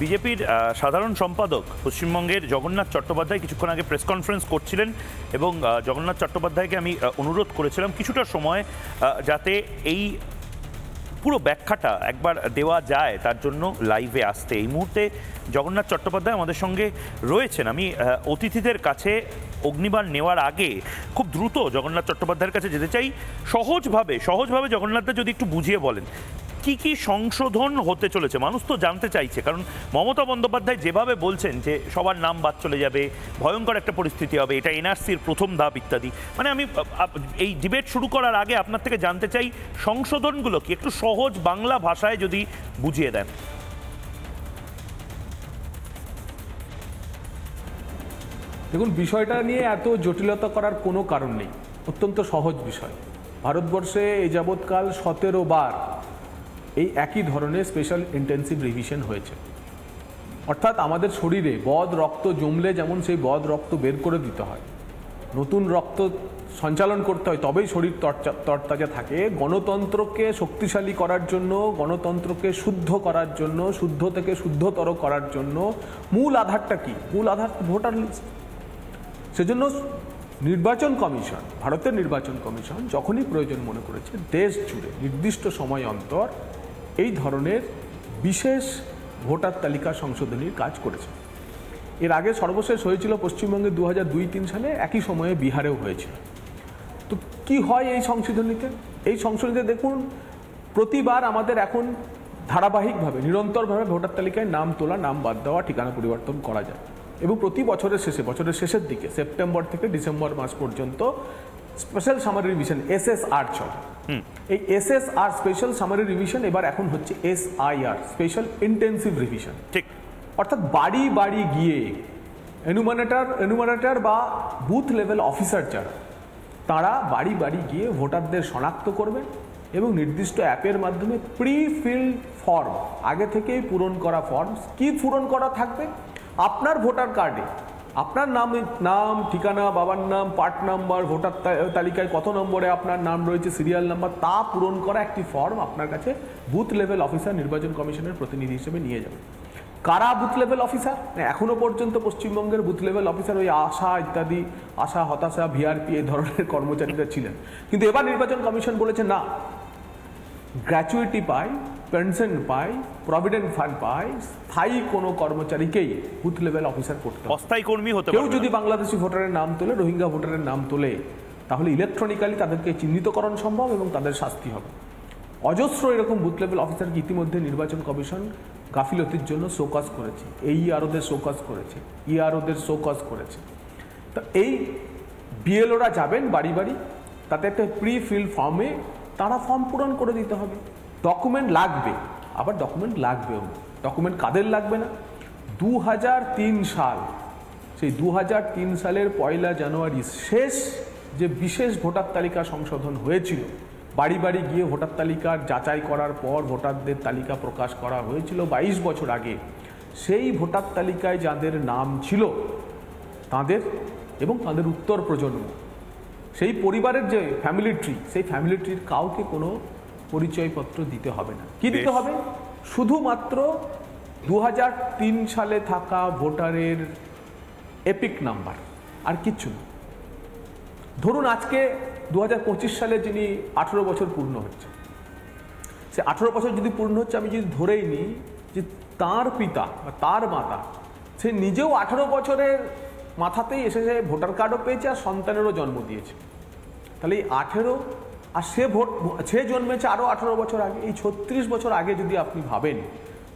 বিজেপির সাধারণ সম্পাদক পশ্চিমবঙ্গের জগন্নাথ চট্টোপাধ্যায় কিছুক্ষণ আগে প্রেস কনফারেন্স করছিলেন এবং জগন্নাথ চট্টোপাধ্যায়কে আমি অনুরোধ করেছিলাম কিছুটা সময় যাতে এই পুরো ব্যাখ্যাটা একবার দেওয়া যায় তার জন্য লাইভে আসতে। এই মুহূর্তে জগন্নাথ চট্টোপাধ্যায় আমাদের সঙ্গে রয়েছেন। আমি অতিথিদের কাছে অগ্নিবাণ নেওয়ার আগে খুব দ্রুত জগন্নাথ চট্টোপাধ্যায়ের কাছে যেতে চাই। সহজভাবে জগন্নাথদা যদি একটু বুঝিয়ে বলেন কি কি সংশোধন হতে চলেছে, মানুষ তো জানতে চাইছে। কারণ মমতা বন্দ্যোপাধ্যায় যেভাবে বলছেন যে সবার নাম বাদ চলে যাবে, ভয়ঙ্কর একটা পরিস্থিতি হবে, এটা এনআরসির প্রথম ধাপ ইত্যাদি, মানে আমি এই ডিবেট শুরু করার আগে আপনার থেকে জানতে চাই সংশোধনগুলো কি একটু সহজ বাংলা ভাষায় যদি বুঝিয়ে দেন। দেখুন, বিষয়টা নিয়ে এত জটিলতা করার কোনো কারণ নেই, অত্যন্ত সহজ বিষয়। ভারতবর্ষে এই যাবৎকাল 17 বার এই একই ধরনের স্পেশাল ইন্টেন্সিভ রিভিশন হয়েছে। অর্থাৎ আমাদের শরীরে বদ রক্ত জমলে যেমন সেই বদ রক্ত বের করে দিতে হয়, নতুন রক্ত সঞ্চালন করতে হয়, তবেই শরীর তরতাজা থাকে। গণতন্ত্রকে শক্তিশালী করার জন্য, গণতন্ত্রকে শুদ্ধ করার জন্য, শুদ্ধ থেকে শুদ্ধতর করার জন্য মূল আধারটা কি? মূল আধার ভোটার লিস্ট। সেজন্য নির্বাচন কমিশন, ভারতের নির্বাচন কমিশন যখনই প্রয়োজন মনে করেছে দেশ জুড়ে নির্দিষ্ট সময় অন্তর এই ধরনের বিশেষ ভোটার তালিকা সংশোধনীর কাজ করেছে। এর আগে সর্বশেষ হয়েছিল পশ্চিমবঙ্গে 2002-03 সালে, একই সময়ে বিহারেও হয়েছিল। তো কি হয় এই সংশোধনীতে? এই সংশোধনীতে দেখুন, প্রতিবার আমাদের এখন ধারাবাহিকভাবে নিরন্তরভাবে ভোটার তালিকায় নাম তোলা, নাম বাদ দেওয়া, ঠিকানা পরিবর্তন করা যায়। এবং প্রতি বছরের শেষের দিকে সেপ্টেম্বর থেকে ডিসেম্বর মাস পর্যন্ত স্পেশাল সামারি রিভিশন SSR চলে। এই SSR স্পেশাল সামারি রিভিশন এবার এখন হচ্ছে SIR স্পেশাল ইন্টেন্সিভ রিভিশন। ঠিক, অর্থাৎ বাড়ি বাড়ি গিয়ে এনুমারেটর বা বুথ লেভেল অফিসার যারা, তারা বাড়ি বাড়ি গিয়ে ভোটারদের শনাক্ত করবেন এবং নির্দিষ্ট অ্যাপের মাধ্যমে প্রি ফিল্ড ফর্ম, আগে থেকেই পূরণ করা ফর্ম, কি পূরণ করা থাকবে? আপনার ভোটার কার্ডে আপনার নাম, ঠিকানা, বাবার নাম, পার্ট নাম্বার, ভোটার তালিকায় কত নম্বরে আপনার নাম রয়েছে, সিরিয়াল নাম্বার, তা পূরণ করা একটি ফর্ম আপনার কাছে বুথ লেভেল অফিসার নির্বাচন কমিশনের প্রতিনিধি হিসেবে নিয়ে যাবে। কারা বুথ লেভেল অফিসার? এখনো পর্যন্ত পশ্চিমবঙ্গের বুথ লেভেল অফিসার ওই আশা ইত্যাদি, আশা, হতাশা, VRP এই ধরনের কর্মচারীরা ছিলেন। কিন্তু এবার নির্বাচন কমিশন বলেছে না, গ্র্যাচুইটি পায়, পেনশন পায়, প্রভিডেন্ট ফান্ড পায়, স্থায়ী কোনো কর্মচারীকেই বুথ লেভেল অফিসার করতে হবে। অস্থায়ী কর্মী হতে কেউ যদি বাংলাদেশি ভোটারের নাম তোলে, রোহিঙ্গা ভোটারের নাম তোলে, তাহলে ইলেকট্রনিক্যালি তাদেরকে চিহ্নিতকরণ সম্ভব এবং তাদের শাস্তি হবে। অজস্র এরকম বুথ লেভেল অফিসারকে ইতিমধ্যে নির্বাচন কমিশন গাফিলতির জন্য শোকজ করেছে, EROদের শোকজ করেছে, EROদের শোকজ করেছে। তো এই BLOরা যাবেন বাড়ি বাড়ি, তাতে একটা প্রি ফিল ফর্মে তারা ফর্ম পূরণ করে দিতে হবে। ডকুমেন্ট লাগবে, আবার ডকুমেন্ট লাগবেও না। ডকুমেন্ট কাদের লাগবে না? 2003 সাল, সেই 2003 সালের 1 জানুয়ারি শেষ যে বিশেষ ভোটার তালিকা সংশোধন হয়েছিল, বাড়ি বাড়ি গিয়ে ভোটার তালিকার যাচাই করার পর ভোটারদের তালিকা প্রকাশ করা হয়েছিল 22 বছর আগে। সেই ভোটার তালিকায় যাদের নাম ছিল তাদের এবং তাদের উত্তর প্রজন্ম, সেই পরিবারের যে ফ্যামিলি ট্রি, সেই ফ্যামিলি ট্রির কাউকে কোনো পরিচয়পত্র দিতে হবে না। কি দিতে হবে? শুধুমাত্র 2003 সালে থাকা ভোটারের এপিক নাম্বার, আর কিচ্ছু না। ধরুন আজকে 2025 সালে যিনি 18 বছর পূর্ণ হচ্ছে, সে 18 বছর যদি পূর্ণ হচ্ছে, আমি যদি ধরেই নিই যে তার পিতা বা তার মাতা সে নিজেও 18 বছরের মাথাতেই এসেছে, ভোটার কার্ডও পেয়েছে আর সন্তানেরও জন্ম দিয়েছে, তাহলে এই 18 আর সে জন্মেছে আরও 18 বছর আগে, এই 36 বছর আগে যদি আপনি ভাবেন,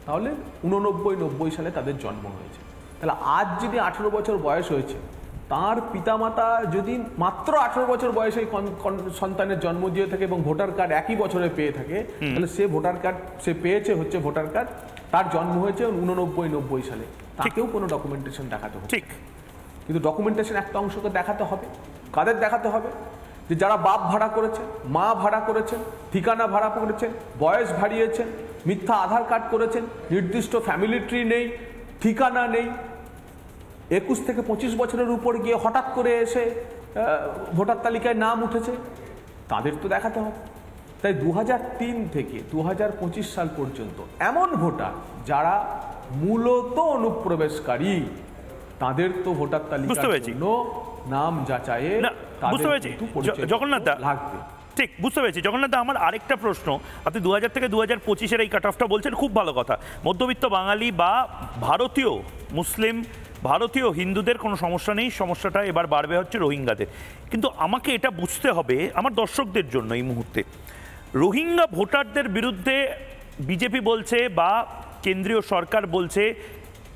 তাহলে 89-90 সালে তাদের জন্ম হয়েছে। তাহলে আজ যদি 18 বছর বয়স হয়েছে, তার পিতামাতা যদি মাত্র 18 বছর বয়সে সন্তানের জন্ম দিয়ে থাকে এবং ভোটার কার্ড একই বছরে পেয়ে থাকে, তাহলে সে ভোটার কার্ড সে পেয়েছে হচ্ছে ভোটার কার্ড, তার জন্ম হয়েছে 89-90 সালে, তাকেও কোনো ডকুমেন্টেশন দেখাতে হবে। ঠিক, কিন্তু ডকুমেন্টেশন একটা অংশকে দেখাতে হবে। কাদের দেখাতে হবে? যে যারা বাপ ভাড়া করেছেন, মা ভাড়া করেছেন, ঠিকানা ভাড়া করেছেন, বয়স ভাড়িয়েছেন, মিথ্যা আধার কার্ড করেছেন, নির্দিষ্ট ফ্যামিলি ট্রি নেই, ঠিকানা নেই, 21 থেকে 25 বছরের উপর গিয়ে হঠাৎ করে এসে ভোটার তালিকায় নাম উঠেছে, তাদের তো দেখাতে হবে। তাই 2003 থেকে 2025 সাল পর্যন্ত এমন ভোটার যারা মূলত অনুপ্রবেশকারী, তাদের তো ভোটার তালিকার জন্য নাম যাচাইয়ে বুঝতে পেরেছি জগন্নাথ দা লাগবে। ঠিক বুঝতে পেরেছি জগন্নাথ দা। আমার আরেকটা প্রশ্ন, আপনি 2000 থেকে 2025-এর এই কাট অফটা বলছেন, খুব ভালো কথা। মধ্যবিত্ত বাঙালি বা ভারতীয় মুসলিম, ভারতীয় হিন্দুদের কোনো সমস্যা নেই, সমস্যাটা এবার বাড়বে হচ্ছে রোহিঙ্গাদের। কিন্তু আমাকে এটা বুঝতে হবে আমার দর্শকদের জন্য এই মুহূর্তে, রোহিঙ্গা ভোটারদের বিরুদ্ধে বিজেপি বলছে বা কেন্দ্রীয় সরকার বলছে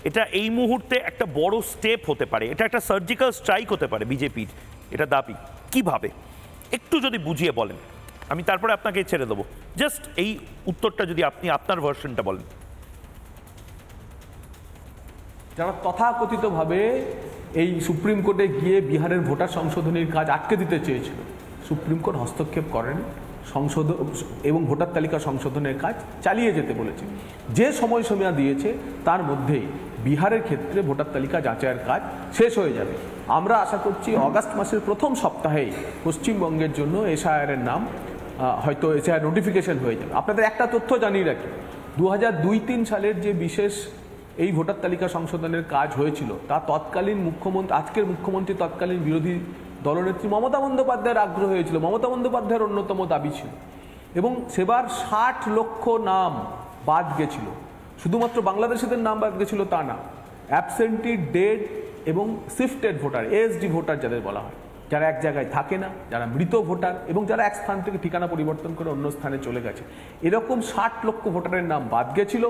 এটা এই মুহূর্তে একটা বড় স্টেপ হতে পারে, এটা একটা সার্জিক্যাল স্ট্রাইক হতে পারে বিজেপির, এটা দাবি। কিভাবে একটু যদি বুঝিয়ে বলেন, আমি তারপরে আপনাকে ছেড়ে দেবো। জাস্ট এই উত্তরটা যদি আপনি আপনার ভার্সনটা বলেন। যারা তথাকথিতভাবে এই সুপ্রিম কোর্টে গিয়ে বিহারের ভোটার সংশোধনীর কাজ আটকে দিতে চেয়েছিল, সুপ্রিম কোর্ট হস্তক্ষেপ করেন, সংশোধন এবং ভোটার তালিকা সংশোধনের কাজ চালিয়ে যেতে বলেছে। যে সময়সীমা দিয়েছে তার মধ্যেই বিহারের ক্ষেত্রে ভোটার তালিকা যাচাইয়ের কাজ শেষ হয়ে যাবে। আমরা আশা করছি অগাস্ট মাসের প্রথম সপ্তাহেই পশ্চিমবঙ্গের জন্য এসআইআরের নাম হয়তো এসআইআর নোটিফিকেশন হয়ে যাবে। আপনাদের একটা তথ্য জানিয়ে রাখি, 2002-03 সালের যে বিশেষ এই ভোটার তালিকা সংশোধনের কাজ হয়েছিল তা তৎকালীন মুখ্যমন্ত্রী, আজকের মুখ্যমন্ত্রী তৎকালীন বিরোধী দলনেত্রী মমতা বন্দ্যোপাধ্যায়ের আগ্রহ হয়েছিল, মমতা বন্দ্যোপাধ্যায়ের অন্যতম দাবি ছিল। এবং সেবার 60 লক্ষ নাম বাদ গেছিল। শুধুমাত্র বাংলাদেশিদের নাম বাদ গেছিল তা না, অ্যাবসেন্টি, ডেড এবং শিফটেড ভোটার, এএসডি ভোটার যাদের বলা হয়, যারা এক জায়গায় থাকে না, যারা মৃত ভোটার এবং যারা এক স্থান থেকে ঠিকানা পরিবর্তন করে অন্য স্থানে চলে গেছে, এরকম 60 লক্ষ ভোটারের নাম বাদ গেছিল।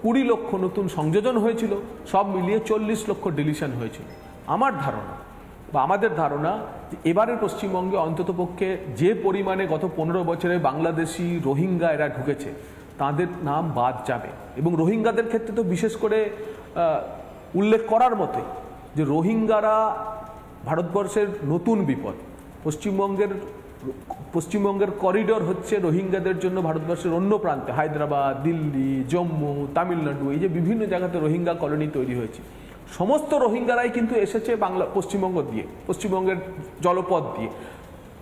20 লক্ষ নতুন সংযোজন হয়েছিল, সব মিলিয়ে 40 লক্ষ ডিলিশন হয়েছিল। আমার ধারণা বা আমাদের ধারণা যে এবারের পশ্চিমবঙ্গে অন্ততপক্ষে যে পরিমাণে গত 15 বছরে বাংলাদেশি রোহিঙ্গা এরা ঢুকেছে তাদের নাম বাদ যাবে। এবং রোহিঙ্গাদের ক্ষেত্রে তো বিশেষ করে উল্লেখ করার মতে যে রোহিঙ্গারা ভারতবর্ষের নতুন বিপদ। পশ্চিমবঙ্গের করিডোর হচ্ছে রোহিঙ্গাদের জন্য ভারতবর্ষের অন্য প্রান্তে, হায়দ্রাবাদ, দিল্লি, জম্মু, তামিলনাড়ু, এই যে বিভিন্ন জায়গাতে রোহিঙ্গা কলোনি তৈরি হয়েছে। সমস্ত রোহিঙ্গারাই কিন্তু এসেছে পশ্চিমবঙ্গ দিয়ে, পশ্চিমবঙ্গের জলপথ দিয়ে,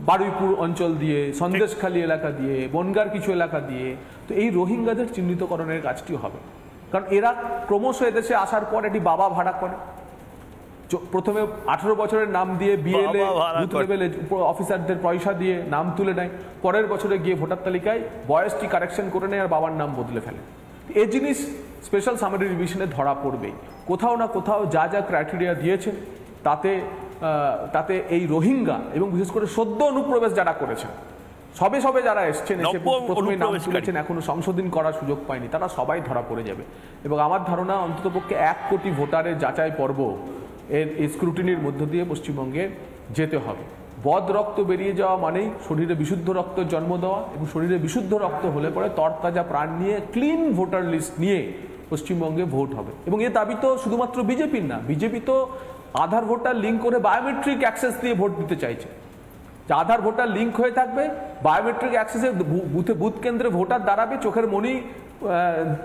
বারুইপুর অঞ্চল দিয়ে, সন্দেশখালী এলাকা দিয়ে, বনগার কিছু এলাকা দিয়ে। তো এই রোহিঙ্গাদের চিহ্নিতকরণের কাজটি হবে, কারণ এরা ক্রমশ এদেশে আসার পর এটি বাবা ভাড়া করে। প্রথমে 18 বছরের নাম দিয়ে বিএলএ বুথ লেভেলে অফিসারদের পয়সা দিয়ে নাম তুলে নেয়, পরের বছরে গিয়ে ভোটার তালিকায় বয়সটি কারেকশন করে নেয় আর বাবার নাম বদলে ফেলে। এই জিনিস স্পেশাল সামারি রিভিশনে ধরা পড়বেই। কোথাও না কোথাও যা যা ক্রাইটেরিয়া দিয়েছেন তাতে এই রোহিঙ্গা এবং বিশেষ করে সদ্য অনুপ্রবেশ যারা করেছেন, সবে যারা এসছেন, এসে প্রথমে নাম তুলেছেন, এখনো সংশোধন করার সুযোগ পায়নি, তারা সবাই ধরা পড়ে যাবে। এবং আমার ধারণা অন্ততপক্ষে 1 কোটি ভোটারের যাচাই পর্ব এর স্ক্রুটিনির মধ্য দিয়ে পশ্চিমবঙ্গে যেতে হবে। বদ রক্ত বেরিয়ে যাওয়া মানেই শরীরে বিশুদ্ধ রক্তের জন্ম দেওয়া, এবং শরীরে বিশুদ্ধ রক্ত হলে পরে তরতাজা প্রাণ নিয়ে ক্লিন ভোটার লিস্ট নিয়ে পশ্চিমবঙ্গে ভোট হবে। এবং এ দাবি তো শুধুমাত্র বিজেপির না, বিজেপি তো আধার ভোটার লিঙ্ক করে বায়োমেট্রিক অ্যাক্সেস দিয়ে ভোট দিতে চাইছে। যে আধার ভোটার লিঙ্ক হয়ে থাকবে, বায়োমেট্রিক অ্যাক্সেসে বুথ কেন্দ্রে ভোটার দাঁড়াবে, চোখের মনি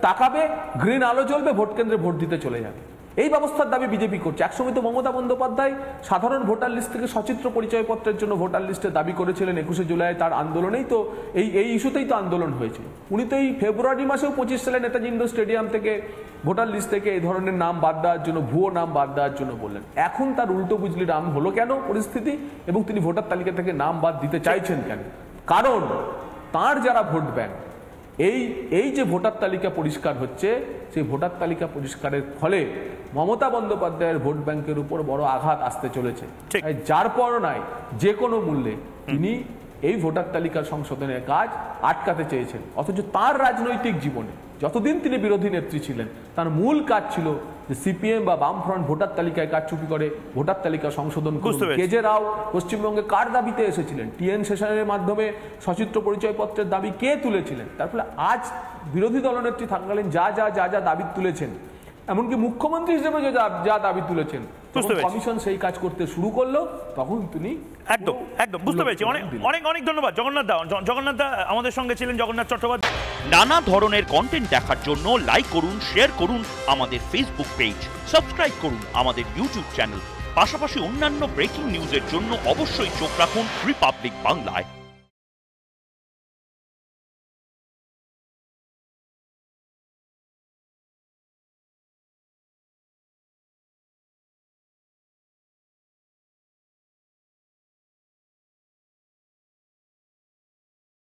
তাকাবে, গ্রিন আলো জ্বলবে, ভোট কেন্দ্রে ভোট দিতে চলে যাবে। এই ব্যবস্থার দাবি বিজেপি করছে। একসময় তো মমতা বন্দ্যোপাধ্যায় সাধারণ ভোটার লিস্ট থেকে সচিত্র পরিচয়পত্রের জন্য ভোটার লিস্টে দাবি করেছিলেন। 21শে জুলাই তার আন্দোলনেই তো এই ইস্যুতেই তো আন্দোলন হয়েছিল। উনি তো এই ফেব্রুয়ারি মাসেও 25 সালে নেতাজি ইন্ডোর স্টেডিয়াম থেকে ভোটার লিস্ট থেকে এই ধরনের নাম বাদ দেওয়ার জন্য, ভুয়ো নাম বাদ দেওয়ার জন্য বললেন। এখন তার উল্টো বুঝলি নাম হলো কেন পরিস্থিতি, এবং তিনি ভোটার তালিকা থেকে নাম বাদ দিতে চাইছেন কেন? কারণ তার যারা ভোট ব্যাংক, এই যে ভোটার তালিকা পরিষ্কার হচ্ছে, সেই ভোটার তালিকা পরিষ্কারের ফলে মমতা বন্দ্যোপাধ্যায়ের ভোট ব্যাংকের উপর বড় আঘাত আসতে চলেছে। যার পর নয়, যে কোনো মূল্যে তিনি এই ভোটার তালিকা সংশোধনের কাজ আটকাতে চেয়েছেন। অথচ তার রাজনৈতিক জীবনে যতদিন তিনি বিরোধী নেত্রী ছিলেন, তার মূল কাজ ছিল যে সিপিএম বা বামফ্রন্ট ভোটার তালিকায় কারচুপি করে ভোটার তালিকা সংশোধন করুন। কেজে রাও পশ্চিমবঙ্গে কার দাবিতে এসেছিলেন? টিএন শেষনের মাধ্যমে সচিত্র পরিচয়পত্রের দাবি কে তুলেছিলেন? তার ফলে আজ বিরোধী দলনেত্রী থাকাকালীন যা দাবি তুলেছেন, এমনকি মুখ্যমন্ত্রী হিসেবে যা দাবি তুলেছেন, কমিশন সেই কাজ করতে শুরু করলো, তখন তিনি একদম বুঝতে পেরেছি। অনেক ধন্যবাদ জগন্নাথ দা আমাদের সঙ্গে ছিলেন, জগন্নাথ চট্টোপাধ্যায়। নানা ধরনের কন্টেন্ট দেখার জন্য লাইক করুন, শেয়ার করুন আমাদের ফেসবুক পেজ, সাবস্ক্রাইব করুন আমাদের ইউটিউব চ্যানেল। পাশাপাশি অন্যান্য ব্রেকিং নিউজের জন্য অবশ্যই চোখ রাখুন রিপাবলিক বাংলায়।